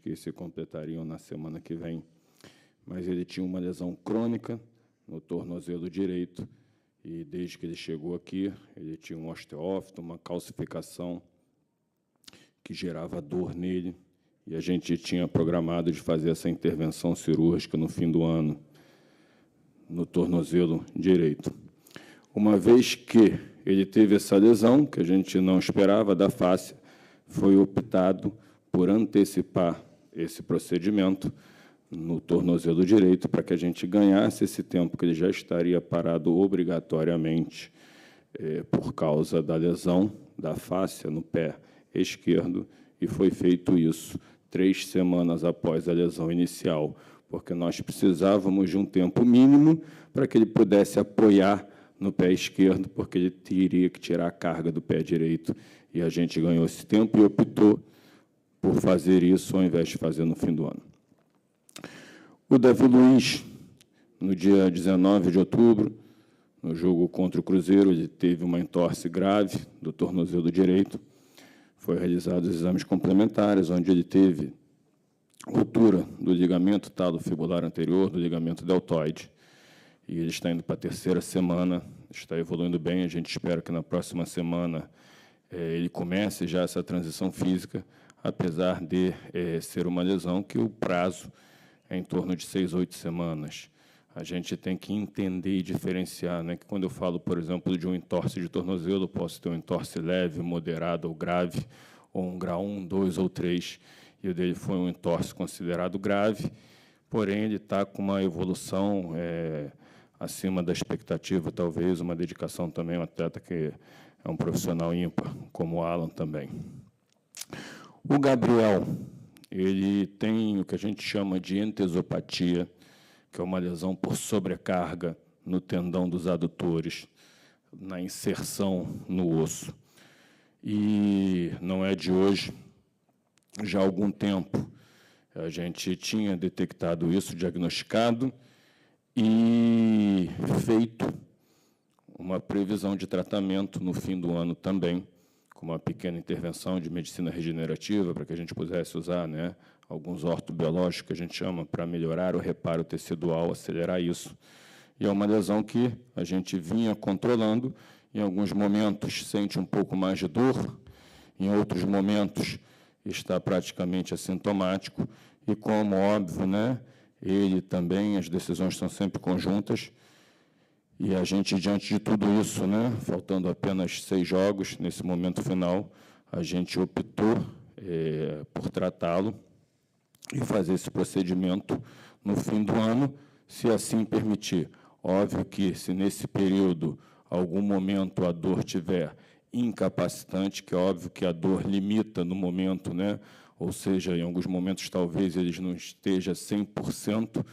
que se completariam na semana que vem. Mas ele tinha uma lesão crônica no tornozelo direito, e desde que ele chegou aqui, ele tinha um osteófito, uma calcificação que gerava dor nele, e a gente tinha programado de fazer essa intervenção cirúrgica no fim do ano, no tornozelo direito. Uma vez que ele teve essa lesão, que a gente não esperava, da fáscia, foi optado por antecipar esse procedimento no tornozelo direito, para que a gente ganhasse esse tempo que ele já estaria parado obrigatoriamente por causa da lesão da fáscia no pé esquerdo, e foi feito isso 3 semanas após a lesão inicial, porque nós precisávamos de um tempo mínimo para que ele pudesse apoiar no pé esquerdo, porque ele teria que tirar a carga do pé direito, e a gente ganhou esse tempo e optou por fazer isso ao invés de fazer no fim do ano. O Davi Luiz, no dia 19 de outubro, no jogo contra o Cruzeiro, ele teve uma entorse grave do tornozelo direito. Foi realizados os exames complementares, onde ele teve ruptura do ligamento talo-fibular anterior, do ligamento deltoide. E ele está indo para a 3ª semana, está evoluindo bem. A gente espera que na próxima semana ele comece já essa transição física, apesar de ser uma lesão que o prazo é em torno de 6 a 8 semanas. A gente tem que entender e diferenciar, né, que quando eu falo, por exemplo, de um entorse de tornozelo, eu posso ter um entorse leve, moderado ou grave, ou um grau 1, 2 ou 3, e o dele foi um entorse considerado grave, porém ele está com uma evolução acima da expectativa, talvez, uma dedicação também, um atleta que é um profissional ímpar, como o Alan também. O Gabriel, ele tem o que a gente chama de entesopatia, que é uma lesão por sobrecarga no tendão dos adutores, na inserção no osso. E não é de hoje, já há algum tempo a gente tinha detectado isso, diagnosticado e feito uma previsão de tratamento no fim do ano também, com uma pequena intervenção de medicina regenerativa, para que a gente pudesse usar, né, alguns ortobiológicos, que a gente chama, para melhorar o reparo tecidual, acelerar isso. E é uma lesão que a gente vinha controlando, em alguns momentos sente um pouco mais de dor, em outros momentos está praticamente assintomático, e como óbvio, né, ele também, as decisões são sempre conjuntas, e a gente, diante de tudo isso, né, faltando apenas 6 jogos, nesse momento final, a gente optou por tratá-lo e fazer esse procedimento no fim do ano, se assim permitir. Óbvio que, se nesse período, algum momento, a dor tiver incapacitante, que é óbvio que a dor limita no momento, né, ou seja, em alguns momentos, talvez ele não esteja 100%,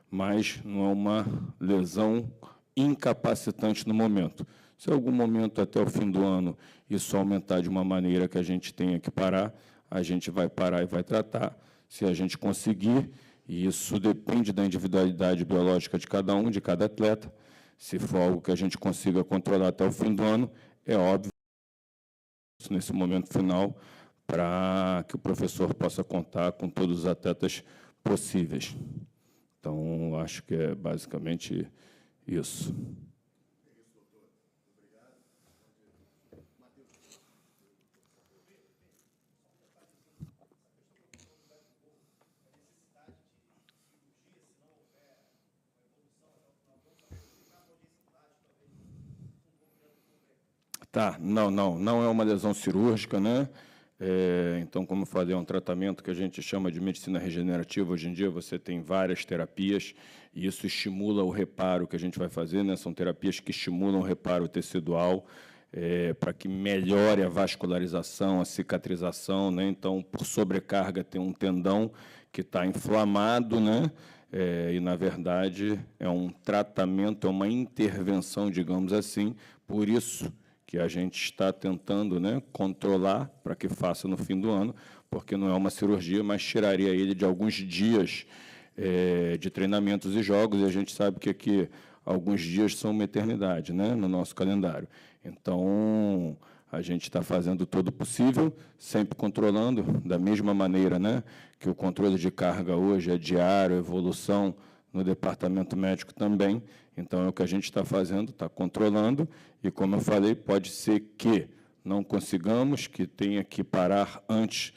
mas não é uma lesão incapacitante no momento. Se em algum momento, até o fim do ano, isso aumentar de uma maneira que a gente tenha que parar, a gente vai parar e vai tratar. Se a gente conseguir, e isso depende da individualidade biológica de cada um, de cada atleta, se for algo que a gente consiga controlar até o fim do ano, é óbvio, nesse momento final, para que o professor possa contar com todos os atletas possíveis. Então, acho que é basicamente isso. Tá, não é uma lesão cirúrgica, né? Então, como eu falei, é um tratamento que a gente chama de medicina regenerativa. Hoje em dia, você tem várias terapias, e isso estimula o reparo que a gente vai fazer, né? São terapias que estimulam o reparo tecidual, para que melhore a vascularização, a cicatrização, né? Então, por sobrecarga, tem um tendão que está inflamado, né? E, na verdade, é um tratamento, é uma intervenção, digamos assim, por isso que a gente está tentando, né, controlar para que faça no fim do ano, porque não é uma cirurgia, mas tiraria ele de alguns dias de treinamentos e jogos, e a gente sabe que aqui alguns dias são uma eternidade, né, no nosso calendário. Então, a gente está fazendo todo o possível, sempre controlando, da mesma maneira, né, que o controle de carga hoje é diário, evolução no departamento médico também. Então, é o que a gente está fazendo, está controlando, e, como eu falei, pode ser que não consigamos, que tenha que parar antes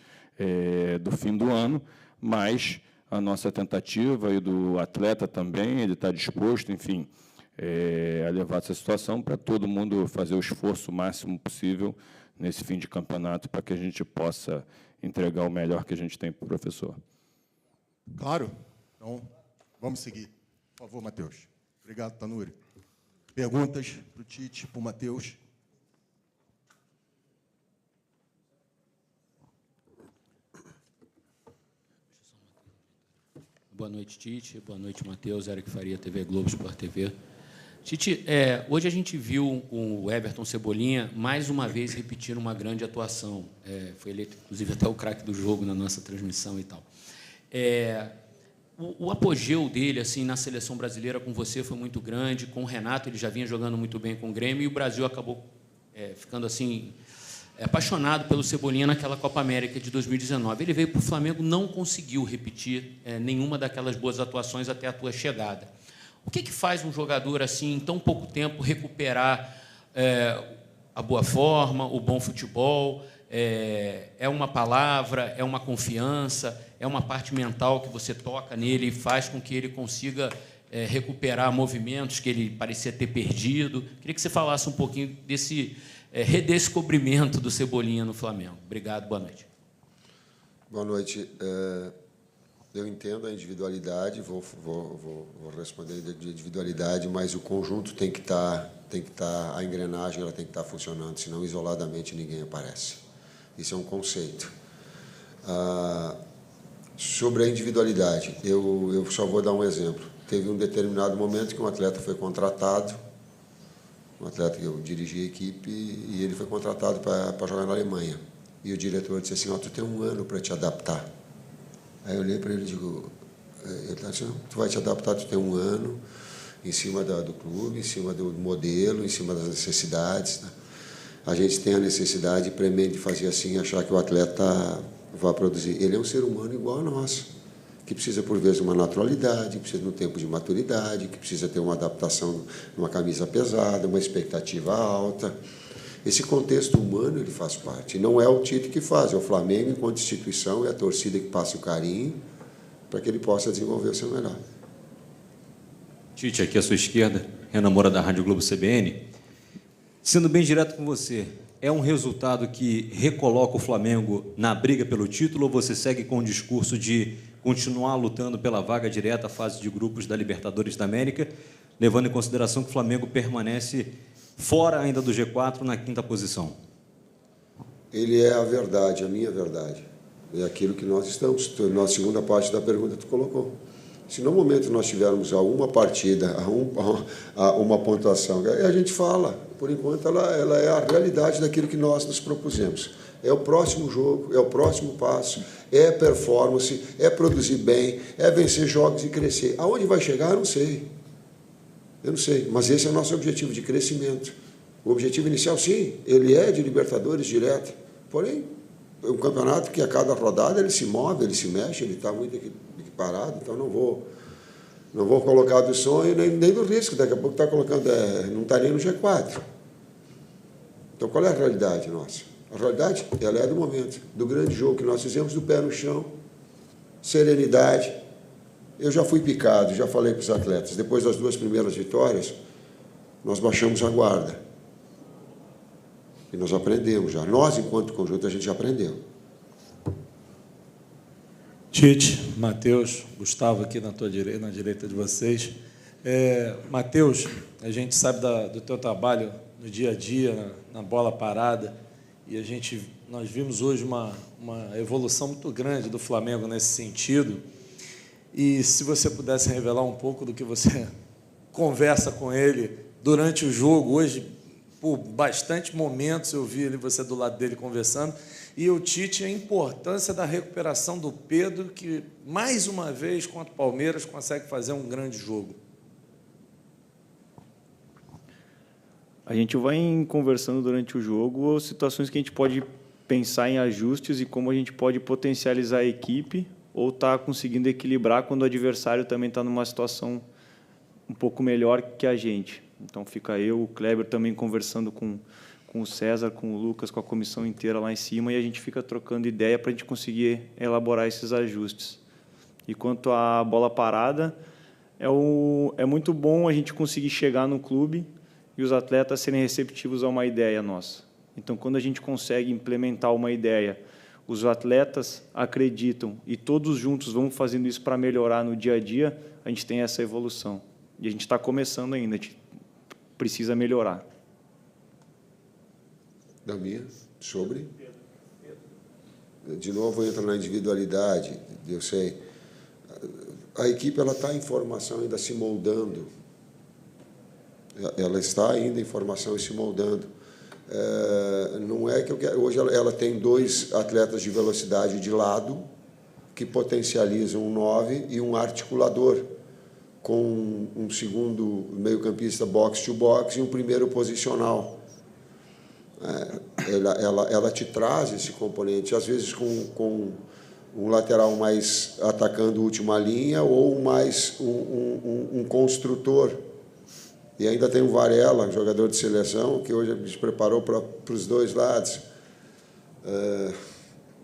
do fim do ano, mas a nossa tentativa e do atleta também, ele está disposto, enfim, a levar essa situação para todo mundo fazer o esforço máximo possível nesse fim de campeonato para que a gente possa entregar o melhor que a gente tem para o professor. Claro. Então, vamos seguir. Por favor, Matheus. Obrigado, Tanuri. Perguntas para o Tite, para o Matheus. Boa noite, Tite. Boa noite, Matheus. Eric Faria, TV Globo, Sport TV. Tite, hoje a gente viu o Everton Cebolinha, mais uma vez, repetir uma grande atuação. Foi eleito, inclusive, até o craque do jogo na nossa transmissão e tal. O apogeu dele assim, na seleção brasileira com você foi muito grande. Com o Renato, ele já vinha jogando muito bem com o Grêmio, e o Brasil acabou ficando assim apaixonado pelo Cebolinha naquela Copa América de 2019. Ele veio para o Flamengo, não conseguiu repetir nenhuma daquelas boas atuações até a tua chegada. O que faz um jogador assim, em tão pouco tempo, recuperar a boa forma, o bom futebol? É uma palavra, é uma confiança, é uma parte mental que você toca nele e faz com que ele consiga recuperar movimentos que ele parecia ter perdido? Queria que você falasse um pouquinho desse redescobrimento do Cebolinha no Flamengo. Obrigado, boa noite. Boa noite. Eu entendo a individualidade, vou responder de individualidade, mas o conjunto tem que estar, a engrenagem ela tem que estar funcionando, senão isoladamente ninguém aparece. Isso é um conceito. Sobre a individualidade, eu só vou dar um exemplo. Teve um determinado momento que um atleta foi contratado, um atleta que eu dirigi a equipe, e ele foi contratado para jogar na Alemanha. E o diretor disse assim: tu tem um ano para te adaptar. Aí eu olhei para ele e digo, ele disse, tu vai te adaptar, tu tem um ano, em cima do clube, em cima do modelo, em cima das necessidades. Né? A gente tem a necessidade premente de fazer assim, achar que o atleta vai produzir. Ele é um ser humano igual a nós, que precisa, por vezes, de uma naturalidade, que precisa de um tempo de maturidade, que precisa ter uma adaptação numa camisa pesada, uma expectativa alta. Esse contexto humano, ele faz parte. Não é o Tite que faz, é o Flamengo, enquanto instituição, é a torcida que passa o carinho para que ele possa desenvolver o seu melhor. Tite, aqui à sua esquerda, Renan Moura, da Rádio Globo CBN. Sendo bem direto com você, é um resultado que recoloca o Flamengo na briga pelo título, ou você segue com o discurso de continuar lutando pela vaga direta à fase de grupos da Libertadores da América, levando em consideração que o Flamengo permanece fora ainda do G4, na 5ª posição? Ele é a verdade, a minha verdade. É aquilo que nós estamos. Na segunda parte da pergunta tu colocou. Se no momento nós tivermos a uma partida, a uma pontuação, a gente fala, por enquanto ela é a realidade daquilo que nós nos propusemos. É o próximo jogo, é o próximo passo, é performance, é produzir bem, é vencer jogos e crescer. Aonde vai chegar, eu não sei. Eu não sei, mas esse é o nosso objetivo de crescimento. O objetivo inicial, sim, ele é de Libertadores direto. Porém, é um campeonato que a cada rodada ele se move, ele se mexe, ele está muito equiparado, então não vou colocar do sonho nem do risco. Daqui a pouco está colocando, não está nem no G4. Então, qual é a realidade nossa? A realidade, ela é do momento, do grande jogo que nós fizemos, do pé no chão, serenidade. Eu já fui picado, já falei para os atletas, depois das 2 primeiras vitórias, nós baixamos a guarda. E nós aprendemos já. Nós, enquanto conjunto, a gente já aprendeu. Tite, Matheus, Gustavo aqui na direita de vocês. Matheus, a gente sabe do teu trabalho no dia a dia, na bola parada, e nós vimos hoje uma evolução muito grande do Flamengo nesse sentido. E se você pudesse revelar um pouco do que você conversa com ele durante o jogo, hoje, por bastante momentos eu vi você do lado dele conversando, e o Tite, a importância da recuperação do Pedro, que mais uma vez contra o Palmeiras consegue fazer um grande jogo. A gente vai conversando durante o jogo situações que a gente pode pensar em ajustes e como a gente pode potencializar a equipe ou estar conseguindo equilibrar quando o adversário também está numa situação um pouco melhor que a gente. Então, fica eu, o Kleber, também conversando com o César, com o Lucas, com a comissão inteira lá em cima, e a gente fica trocando ideia para a gente conseguir elaborar esses ajustes. E quanto à bola parada, é muito bom a gente conseguir chegar no clube e os atletas serem receptivos a uma ideia nossa. Então, quando a gente consegue implementar uma ideia, os atletas acreditam e todos juntos vamos fazendo isso para melhorar no dia a dia, a gente tem essa evolução. E a gente está começando ainda, a gente precisa melhorar. Da minha, sobre? De novo, entra na individualidade, eu sei. A equipe está em formação, ainda se moldando. Ela está ainda em formação e se moldando. Não é que eu quero. Hoje ela tem 2 atletas de velocidade de lado que potencializam um 9 e um articulador, com um segundo meio-campista box-to-box e um primeiro posicional. Ela te traz esse componente, às vezes com um lateral mais atacando a última linha ou mais um construtor. E ainda tem o Varela, jogador de seleção, que hoje se preparou para os 2 lados.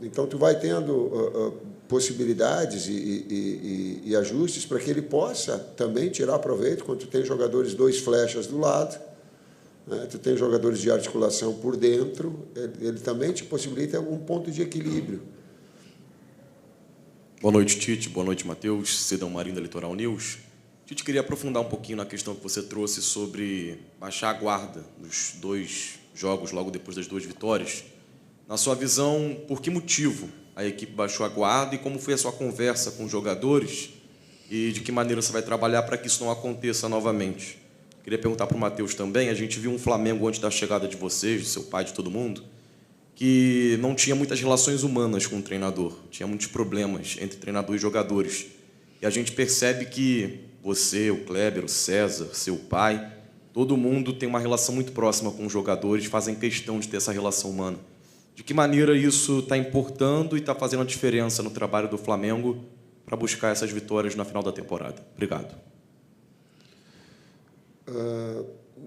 Então, tu vai tendo possibilidades e ajustes para que ele possa também tirar proveito quando tu tem jogadores 2 flechas do lado, né? Tu tem jogadores de articulação por dentro, ele também te possibilita um ponto de equilíbrio. Boa noite, Tite. Boa noite, Matheus. Cidão Marinho, da Litoral News. Tite, queria aprofundar um pouquinho na questão que você trouxe sobre baixar a guarda nos 2 jogos, logo depois das 2 vitórias. Na sua visão, por que motivo a equipe baixou a guarda e como foi a sua conversa com os jogadores e de que maneira você vai trabalhar para que isso não aconteça novamente? Queria perguntar para o Matheus também, a gente viu um Flamengo antes da chegada de vocês, do seu pai, de todo mundo, que não tinha muitas relações humanas com o treinador, tinha muitos problemas entre treinador e jogadores. E a gente percebe que você, o Kleber, o César, seu pai, todo mundo tem uma relação muito próxima com os jogadores, fazem questão de ter essa relação humana. De que maneira isso está importando e está fazendo a diferença no trabalho do Flamengo para buscar essas vitórias na final da temporada? Obrigado.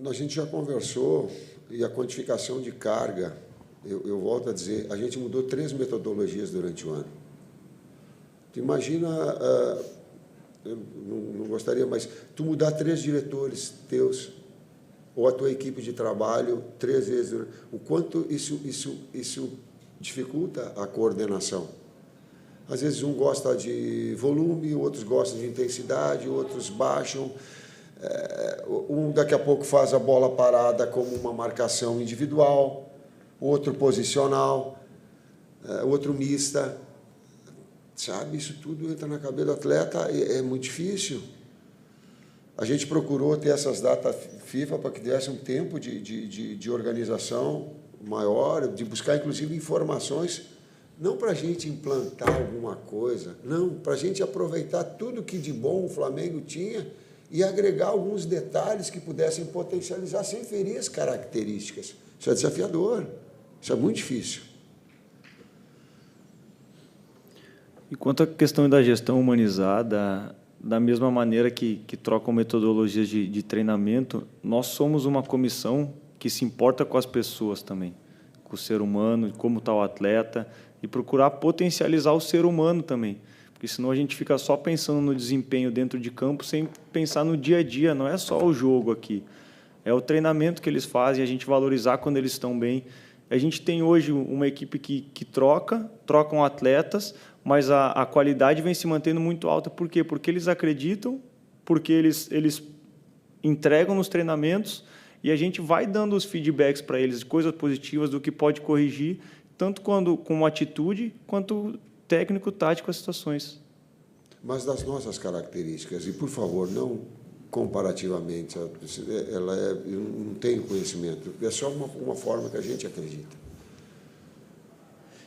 A gente já conversou, e a quantificação de carga, eu volto a dizer, a gente mudou 3 metodologias durante o ano. Tu imagina, eu não gostaria, mas tu mudar 3 diretores teus, ou a tua equipe de trabalho 3 vezes, o quanto isso dificulta a coordenação. Às vezes um gosta de volume, outros gostam de intensidade, outros baixam. Um daqui a pouco faz a bola parada como uma marcação individual, outro posicional, outro mista. Sabe, isso tudo entra na cabeça do atleta, é muito difícil. A gente procurou ter essas datas FIFA para que desse um tempo de organização maior, de buscar, inclusive, informações, não para a gente implantar alguma coisa, não, para a gente aproveitar tudo que de bom o Flamengo tinha e agregar alguns detalhes que pudessem potencializar sem ferir as características. Isso é desafiador, isso é muito difícil. E quanto à questão da gestão humanizada, da mesma maneira que trocam metodologias de treinamento, nós somos uma comissão que se importa com as pessoas também, com o ser humano, como está o atleta, e procurar potencializar o ser humano também. Porque senão a gente fica só pensando no desempenho dentro de campo sem pensar no dia a dia, não é só o jogo aqui. É o treinamento que eles fazem, a gente valorizar quando eles estão bem. A gente tem hoje uma equipe que trocam atletas, mas a qualidade vem se mantendo muito alta. Por quê? Porque eles acreditam, porque eles entregam nos treinamentos e a gente vai dando os feedbacks para eles, coisas positivas do que pode corrigir, tanto com atitude quanto técnico, tático, as situações. Mas das nossas características, e por favor, não comparativamente, eu não tenho conhecimento, é só uma forma que a gente acredita.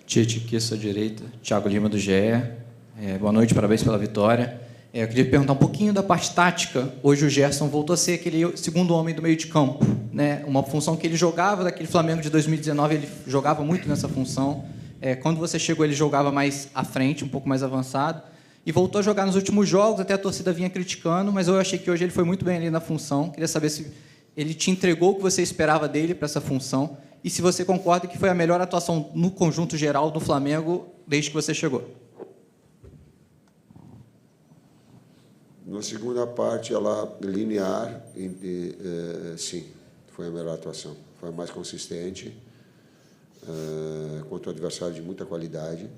Tite, aqui à sua direita, Thiago Lima, do GE. Boa noite, parabéns pela vitória. Eu queria perguntar um pouquinho da parte tática. Hoje o Gerson voltou a ser aquele segundo homem do meio de campo, né? Uma função que ele jogava, daquele Flamengo de 2019, ele jogava muito nessa função. Quando você chegou, ele jogava mais à frente, um pouco mais avançado, e voltou a jogar nos últimos jogos, até a torcida vinha criticando, mas eu achei que hoje ele foi muito bem ali na função. Queria saber se ele te entregou o que você esperava dele para essa função, e se você concorda que foi a melhor atuação no conjunto geral do Flamengo desde que você chegou. Na segunda parte, ela linear, sim, foi a melhor atuação. Foi a mais consistente, contra o adversário de muita qualidade,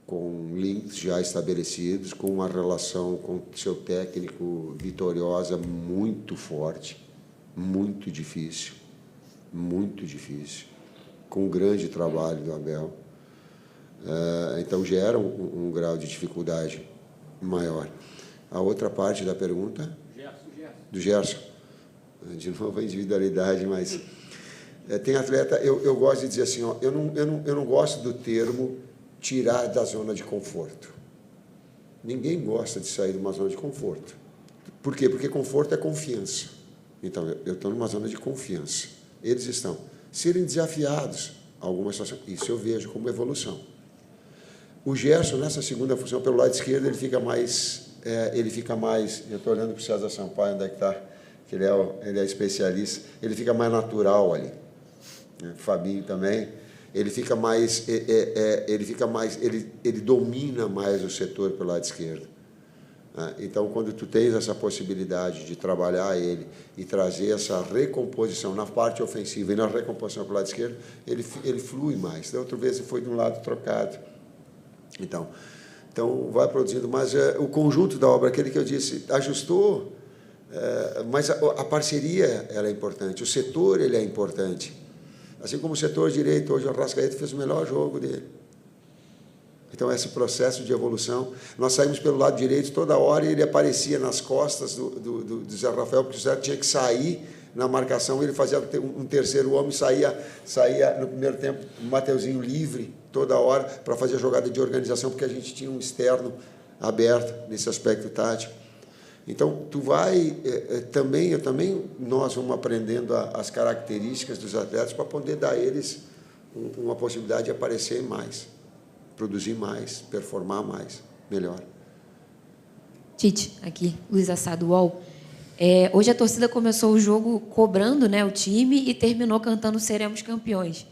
com links já estabelecidos, com uma relação com seu técnico vitoriosa muito forte, muito difícil, com um grande trabalho do Abel. Então, já era um grau de dificuldade maior. A outra parte da pergunta? Do Gerson. De novo, a individualidade, mas... tem atleta... Eu gosto de dizer assim, ó, eu não gosto do termo tirar da zona de conforto. Ninguém gosta de sair de uma zona de conforto. Por quê? Porque conforto é confiança. Então, eu estou numa zona de confiança. Eles estão. Serem desafiados a alguma situação, isso eu vejo como evolução. O Gerson, nessa segunda função, pelo lado esquerdo, ele fica mais... eu estou olhando para o César Sampaio, onde é que está, que ele é especialista, ele fica mais natural ali. Fabinho também, ele fica mais, ele domina mais o setor pelo lado esquerdo. Então, quando tu tens essa possibilidade de trabalhar ele e trazer essa recomposição na parte ofensiva e na recomposição pelo lado esquerdo, ele flui mais. Da outra vez ele foi de um lado trocado. Então vai produzindo, mas o conjunto da obra, aquele que eu disse, ajustou, mas a parceria ela é importante, o setor ele é importante. Assim como o setor direito, hoje o Arrascaeta fez o melhor jogo dele. Então, esse processo de evolução, nós saímos pelo lado direito toda hora e ele aparecia nas costas do Zé Rafael, porque o Zé tinha que sair na marcação, ele fazia um terceiro homem, saía no primeiro tempo, o Mateuzinho livre, toda hora, para fazer a jogada de organização, porque a gente tinha um externo aberto nesse aspecto tático. Então, tu vai, nós vamos aprendendo as características dos atletas para poder dar a eles uma possibilidade de aparecer mais, produzir mais, performar mais, melhor. Tite, aqui, Luiz Assado, UOL. Hoje a torcida começou o jogo cobrando, né, o time e terminou cantando "Seremos campeões".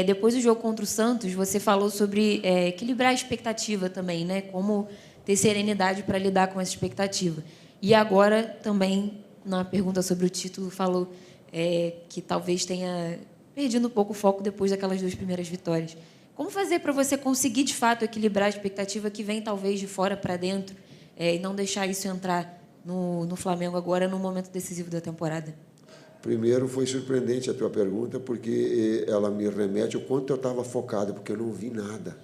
Depois do jogo contra o Santos, você falou sobre equilibrar a expectativa também, né, como ter serenidade para lidar com essa expectativa. E agora, também, na pergunta sobre o título, falou que talvez tenha perdido um pouco o foco depois daquelas 2 primeiras vitórias. Como fazer para você conseguir, de fato, equilibrar a expectativa que vem, talvez, de fora para dentro e não deixar isso entrar no Flamengo agora, no momento decisivo da temporada? Primeiro, foi surpreendente a tua pergunta, porque ela me remete ao quanto eu estava focado, porque eu não vi nada.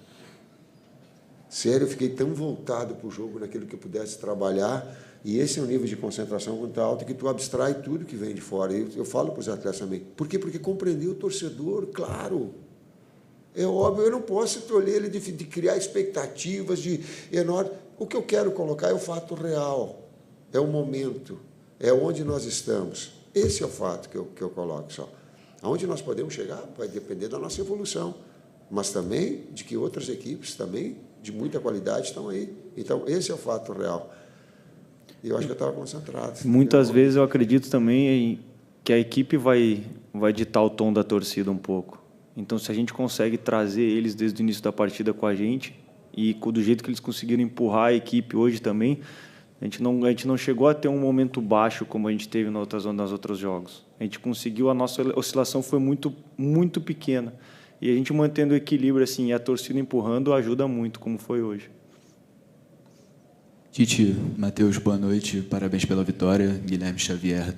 Sério, eu fiquei tão voltado para o jogo, naquilo que eu pudesse trabalhar, e esse é um nível de concentração muito alto, que tu abstrai tudo que vem de fora. Eu falo para os atletas também. Por quê? Porque compreender o torcedor, claro. É óbvio, eu não posso tolher ele de criar expectativas enormes. O que eu quero colocar é o fato real, é o momento, é onde nós estamos. Esse é o fato que eu coloco só. Aonde nós podemos chegar vai depender da nossa evolução, mas também de que outras equipes também de muita qualidade estão aí. Então, esse é o fato real. E eu acho que eu estava concentrado. Muitas vezes eu acredito também que a equipe vai ditar o tom da torcida um pouco. Então, se a gente consegue trazer eles desde o início da partida com a gente e do jeito que eles conseguiram empurrar a equipe hoje também, a gente não chegou a ter um momento baixo como a gente teve nos outros jogos. A gente conseguiu, a nossa oscilação foi muito, muito pequena. E a gente mantendo o equilíbrio assim, e a torcida empurrando ajuda muito, como foi hoje. Tite, Matheus, boa noite, parabéns pela vitória. Guilherme Xavier,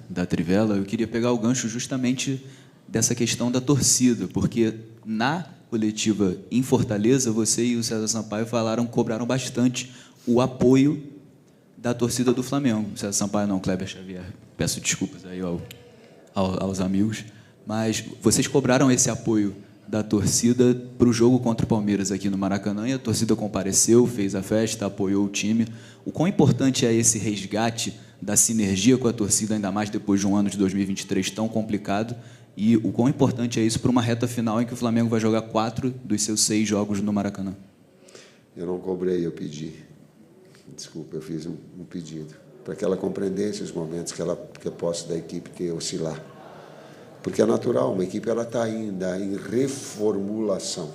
da Trivela. Eu queria pegar o gancho justamente dessa questão da torcida, porque na coletiva em Fortaleza, você e o César Sampaio cobraram bastante o apoio da torcida do Flamengo. César Sampaio não, Kleber Xavier. Peço desculpas aí aos amigos. Mas vocês cobraram esse apoio da torcida para o jogo contra o Palmeiras aqui no Maracanã, e a torcida compareceu, fez a festa, apoiou o time. O quão importante é esse resgate da sinergia com a torcida, ainda mais depois de um ano de 2023 tão complicado, e o quão importante é isso para uma reta final em que o Flamengo vai jogar 4 dos seus 6 jogos no Maracanã? Eu não cobrei, eu pedi. Desculpa, eu fiz um pedido para que ela compreendesse os momentos que a posse da equipe ter oscilar. Porque é natural, uma equipe está ainda em reformulação.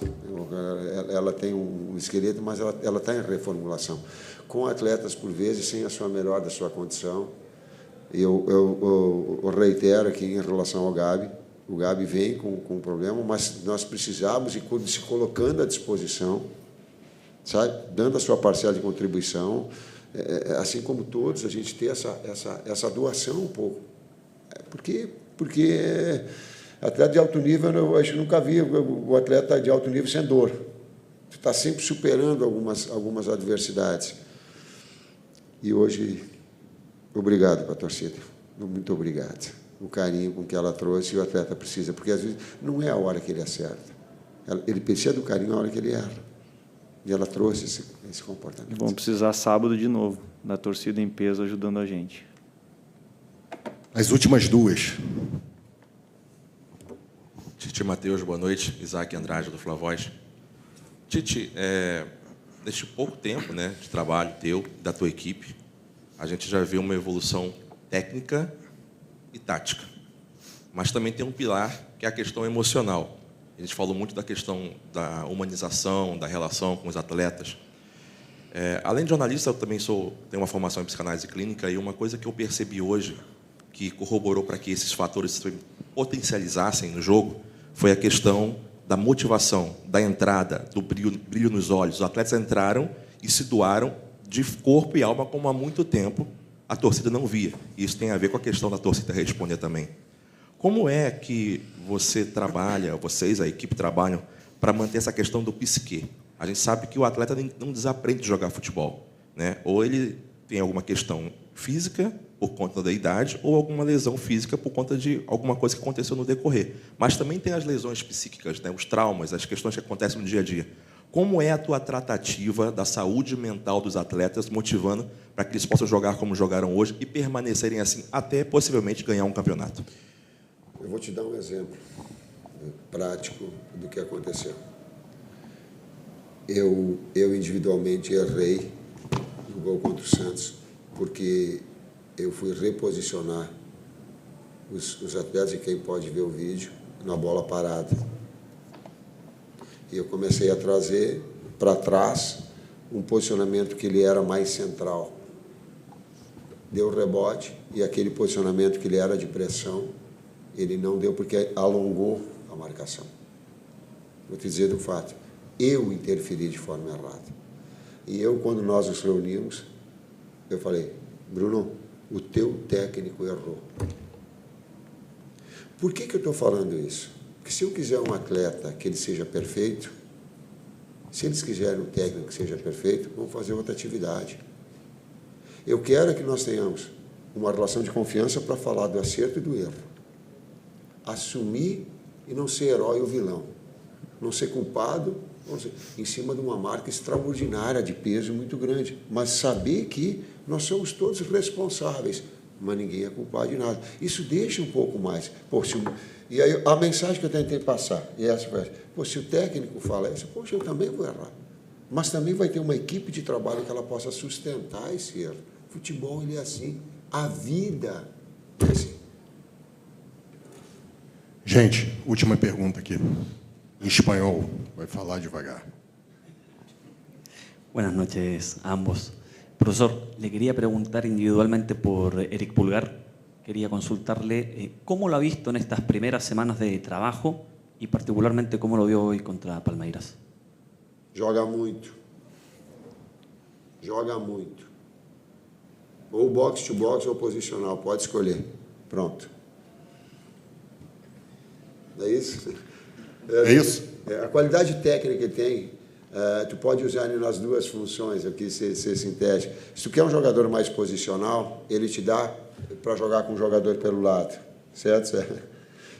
Ela tem um esqueleto, mas ela está em reformulação. Com atletas, por vezes, sem a sua melhor da sua condição. Eu reitero aqui em relação ao Gabi. O Gabi vem com um problema, mas nós precisamos ir se colocando à disposição, sabe? Dando a sua parcela de contribuição, assim como todos, a gente ter essa doação um pouco. Porque atleta de alto nível, a gente nunca viu o atleta de alto nível sem dor. Está sempre superando algumas adversidades. E hoje, obrigado para a torcida. Muito obrigado. O carinho com que ela trouxe e o atleta precisa, porque às vezes não é a hora que ele acerta. Ele precisa do carinho na hora que ele erra. E ela trouxe esse comportamento. E vão precisar sábado de novo, da torcida em peso ajudando a gente. As últimas 2. Tite Matheus, boa noite. Isaac Andrade, do Flavoz. Tite, neste pouco tempo, né, de trabalho teu, da tua equipe, a gente já vê uma evolução técnica e tática. Mas também tem um pilar, que é a questão emocional. A gente falou muito da questão da humanização, da relação com os atletas. Além de jornalista, eu também tenho uma formação em psicanálise clínica, e uma coisa que eu percebi hoje, que corroborou para que esses fatores se potencializassem no jogo, foi a questão da motivação, da entrada, do brilho nos olhos. Os atletas entraram e se doaram de corpo e alma, como há muito tempo a torcida não via. E isso tem a ver com a questão da torcida responder também. Como é que você trabalha, vocês, a equipe, trabalham para manter essa questão do psiquê? A gente sabe que o atleta não desaprende de jogar futebol, né? Ou ele tem alguma questão física por conta da idade, ou alguma lesão física por conta de alguma coisa que aconteceu no decorrer. Mas também tem as lesões psíquicas, né? Os traumas, as questões que acontecem no dia a dia. Como é a tua tratativa da saúde mental dos atletas, motivando para que eles possam jogar como jogaram hoje e permanecerem assim, até possivelmente ganhar um campeonato? Eu vou te dar um exemplo prático do que aconteceu. Eu individualmente errei no gol contra o Santos, porque eu fui reposicionar os atletas, e quem pode ver o vídeo, na bola parada. E eu comecei a trazer para trás um posicionamento que ele era mais central. Deu rebote, e aquele posicionamento que ele era de pressão, ele não deu porque alongou a marcação. Vou te dizer do fato, eu interferi de forma errada. E quando nós nos reunimos, eu falei, Bruno, o teu técnico errou. Por que eu estou falando isso? Porque se eu quiser um atleta que ele seja perfeito, se eles quiserem um técnico que seja perfeito, vamos fazer outra atividade. Eu quero que nós tenhamos uma relação de confiança para falar do acerto e do erro. Assumir e não ser herói ou vilão. Não ser culpado, em cima de uma marca extraordinária, de peso muito grande. Mas saber que nós somos todos responsáveis, mas ninguém é culpado de nada. Isso deixa um pouco mais. E aí a mensagem que eu tentei passar, e essa foi, se o técnico fala isso, poxa, eu também vou errar. Mas também vai ter uma equipe de trabalho que ela possa sustentar esse erro. Futebol, ele é assim. A vida é assim. Gente, última pergunta aqui. Em espanhol, vai falar devagar. Buenas noches a ambos. Profesor, le quería preguntar individualmente por Eric Pulgar. Quería consultarle cómo lo ha visto en estas primeras semanas de trabajo y particularmente cómo lo vio hoy contra Palmeiras. Joga muito. Joga muito. Ou box to box ou posicional, pode escolher. Pronto. É isso? É isso? A qualidade técnica que tem, tu pode usar nas duas funções, aqui ser sintético. Se tu quer um jogador mais posicional, ele te dá para jogar com um jogador pelo lado, certo?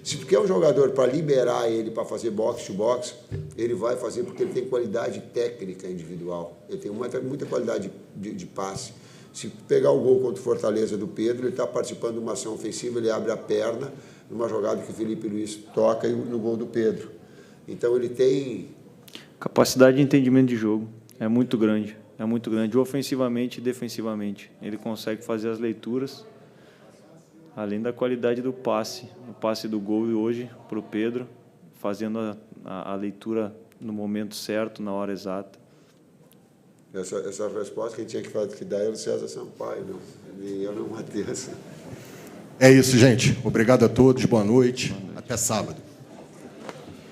Se tu quer um jogador para liberar ele, para fazer box-to-box, ele vai fazer porque ele tem qualidade técnica individual. Ele tem muita qualidade de passe. Se pegar o gol contra o Fortaleza do Pedro, ele está participando de uma ação ofensiva, ele abre a perna, numa jogada que o Felipe Luiz toca no gol do Pedro. Então ele tem... Capacidade de entendimento de jogo é muito grande, ofensivamente e defensivamente. Ele consegue fazer as leituras, além da qualidade do passe, o passe do gol e hoje para o Pedro, fazendo a leitura no momento certo, na hora exata. Essa resposta quem tinha que dar era o César Sampaio, não, nem eu, não, Matheus. É isso, gente. Obrigado a todos, boa noite, até sábado.